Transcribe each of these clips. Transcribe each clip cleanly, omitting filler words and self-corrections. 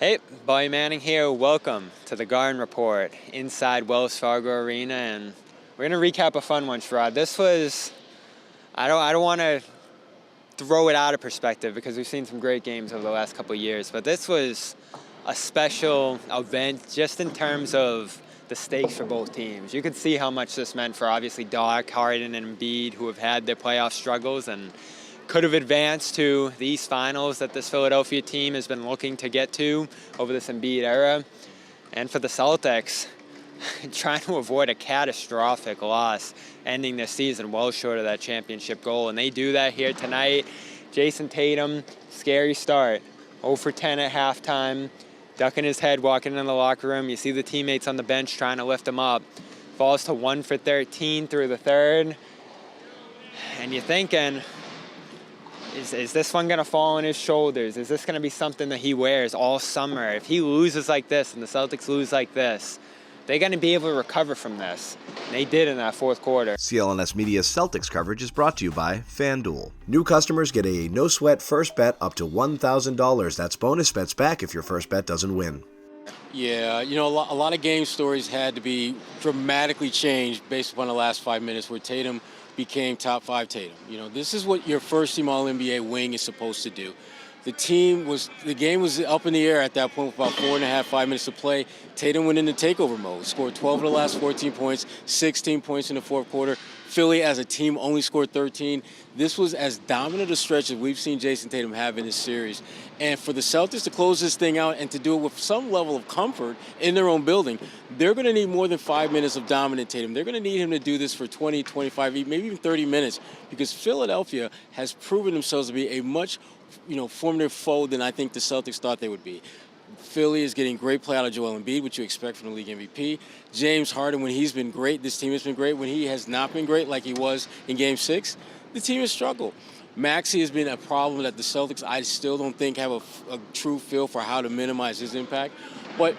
Hey, Boy Manning here. Welcome to the Garden Report inside Wells Fargo Arena, and we're gonna recap a fun one, Sherrod. This was, I don't want to throw it out of perspective because we've seen some great games over the last couple of years, but this was a special event just in terms of the stakes for both teams. You could see how much this meant for obviously Doc, Harden, and Embiid, who have had their playoff struggles and could have advanced to the East Finals that this Philadelphia team has been looking to get to over this Embiid era. And for the Celtics, trying to avoid a catastrophic loss, ending their season well short of that championship goal. And they do that here tonight. Jayson Tatum, scary start. 0 for 10 at halftime, ducking his head, walking in the locker room. You see the teammates on the bench trying to lift him up. Falls to 1 for 13 through the third. And you're thinking, is this one going to fall on his shoulders? Is this going to be something that he wears all summer? If he loses like this and the Celtics lose like this, they're going to be able to recover from this. And they did in that fourth quarter. CLNS Media's Celtics coverage is brought to you by FanDuel. New customers get a no-sweat first bet up to $1,000. That's bonus bets back if your first bet doesn't win. Yeah, a lot of game stories had to be dramatically changed based upon the last 5 minutes where Tatum became top 5 Tatum. This is what your first team All-NBA wing is supposed to do. The game was up in the air at that point with about 4.5, 5 minutes to play. Tatum went into takeover mode, scored 12 of the last 14 points, 16 points in the fourth quarter. Philly as a team only scored 13. This was as dominant a stretch as we've seen Jayson Tatum have in this series. And for the Celtics to close this thing out and to do it with some level of comfort in their own building, they're going to need more than 5 minutes of dominant Tatum. They're going to need him to do this for 20, 25, maybe even 30 minutes because Philadelphia has proven themselves to be a much formative foe than I think the Celtics thought they would be. Philly is getting great play out of Joel Embiid, which you expect from the league MVP. James Harden, when he's been great, this team has been great. When he has not been great like he was in Game 6, the team has struggled. Maxey has been a problem that the Celtics, I still don't think, have a true feel for how to minimize his impact. But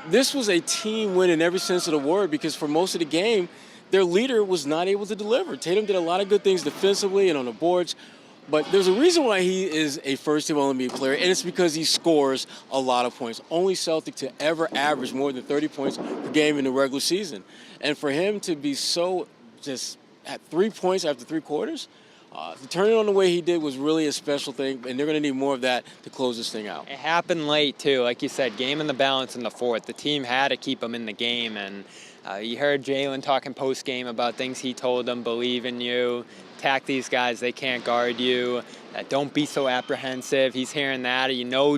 this was a team win in every sense of the word because for most of the game, their leader was not able to deliver. Tatum did a lot of good things defensively and on the boards. But there's a reason why he is a first-team All-NBA player, and it's because he scores a lot of points. Only Celtic to ever average more than 30 points per game in the regular season. And for him to be so just at 3 points after 3 quarters, to turn it on the way he did was really a special thing, and they're going to need more of that to close this thing out. It happened late, too. Like you said, game in the balance in the fourth. The team had to keep him in the game, and you heard Jalen talking post-game about things he told them, believe in you, attack these guys, they can't guard you, don't be so apprehensive. He's hearing that.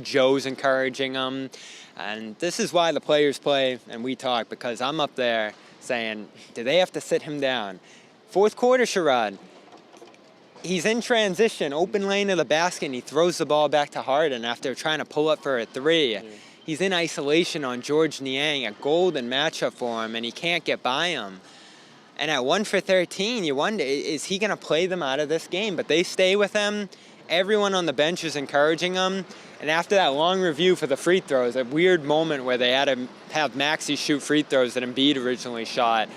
Joe's encouraging him. And this is why the players play and we talk, because I'm up there saying, do they have to sit him down? Fourth quarter, Sherrod. He's in transition, open lane to the basket, and he throws the ball back to Harden after trying to pull up for a three. Yeah. He's in isolation on George Niang, a golden matchup for him, and he can't get by him. And at 1 for 13, you wonder, is he going to play them out of this game? But they stay with him. Everyone on the bench is encouraging him. And after that long review for the free throws, a weird moment where they had to have Maxey shoot free throws that Embiid originally shot,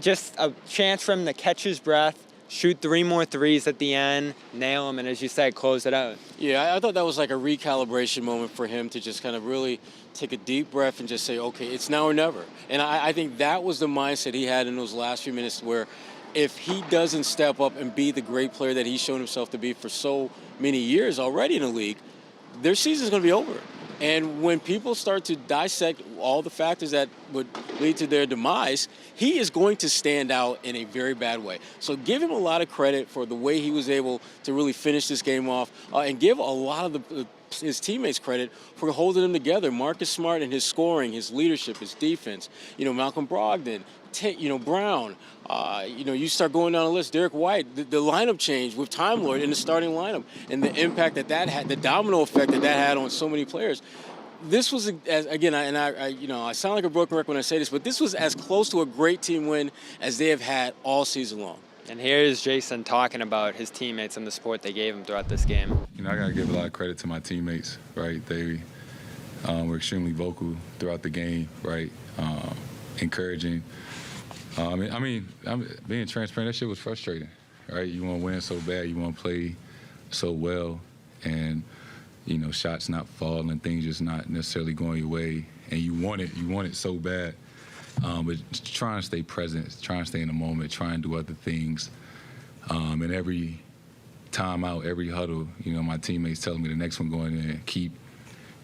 just a chance for him to catch his breath, shoot 3 more threes at the end, nail them, and as you said, close it out. Yeah, I thought that was like a recalibration moment for him to just kind of really take a deep breath and just say, okay, it's now or never. And I think that was the mindset he had in those last few minutes where if he doesn't step up and be the great player that he's shown himself to be for so many years already in the league, their season's going to be over. And when people start to dissect all the factors that would lead to their demise, he is going to stand out in a very bad way. So give him a lot of credit for the way he was able to really finish this game off and give a lot of his teammates credit for holding them together. Marcus Smart and his scoring, his leadership, his defense. Malcolm Brogdon, Brown. You start going down the list. Derek White, the lineup change with Time Lord in the starting lineup, and the impact that had, the domino effect that had on so many players. This was, I sound like a broken record when I say this, but this was as close to a great team win as they have had all season long. And here's Jayson talking about his teammates and the support they gave him throughout this game. I got to give a lot of credit to my teammates, right? They were extremely vocal throughout the game, right? Encouraging. I'm being transparent, that shit was frustrating, right? You want to win so bad, you want to play so well, and shots not falling, things just not necessarily going your way, and you want it so bad. But trying to stay present, trying to stay in the moment, trying to do other things. And every timeout, every huddle, my teammates telling me the next one going in, keep,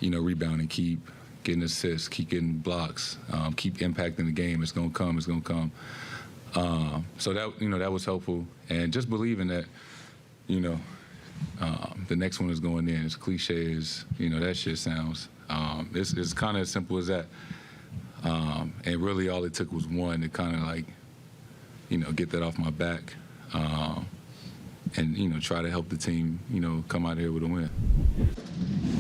rebounding, keep getting assists, keep getting blocks, keep impacting the game. It's gonna come. It's gonna come. So that was helpful, and just believing that, the next one is going in. As cliche as that shit sounds, it's kind of as simple as that. And really, all it took was one to kind of get that off my back, and try to help the team come out here with a win.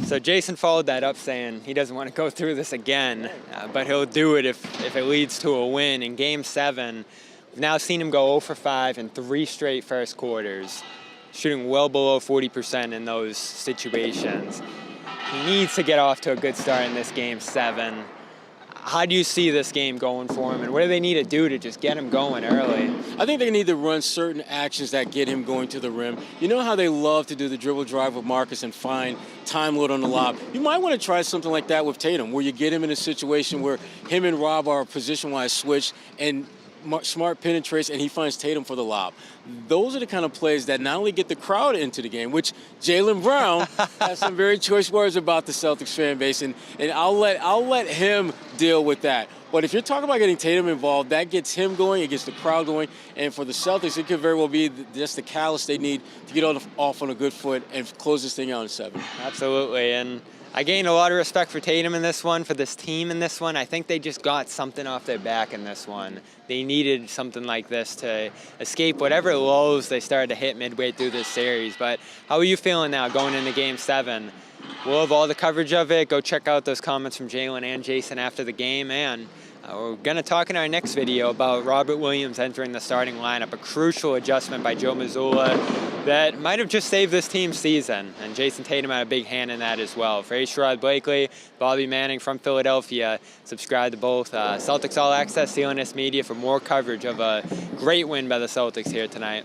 So Jayson followed that up saying he doesn't want to go through this again, but he'll do it if it leads to a win. In Game 7, we've now seen him go 0 for 5 in 3 straight first quarters, shooting well below 40% in those situations. He needs to get off to a good start in this Game 7. How do you see this game going for him, and what do they need to do to just get him going early? I think they need to run certain actions that get him going to the rim. You know how they love to do the dribble drive with Marcus and find time load on the lob? You might want to try something like that with Tatum, where you get him in a situation where him and Rob are position-wise switched, and Smart penetrates and he finds Tatum for the lob. Those are the kind of plays that not only get the crowd into the game, which Jaylen Brown has some very choice words about the Celtics fan base, and I'll let him deal with that. But if you're talking about getting Tatum involved, that gets him going, it gets the crowd going, and for the Celtics, it could very well be just the catalyst they need to get off on a good foot and close this thing out in 7. Absolutely, and I gained a lot of respect for Tatum in this one, for this team in this one. I think they just got something off their back in this one. They needed something like this to escape whatever lows they started to hit midway through this series. But how are you feeling now going into Game 7? We'll have all the coverage of it. Go check out those comments from Jaylen and Jayson after the game. And we're going to talk in our next video about Robert Williams entering the starting lineup, a crucial adjustment by Joe Mazzulla that might have just saved this team's season. And Jayson Tatum had a big hand in that as well. For Sherrod Blakely, Bobby Manning from Philadelphia, subscribe to both Celtics All Access, CLNS Media for more coverage of a great win by the Celtics here tonight.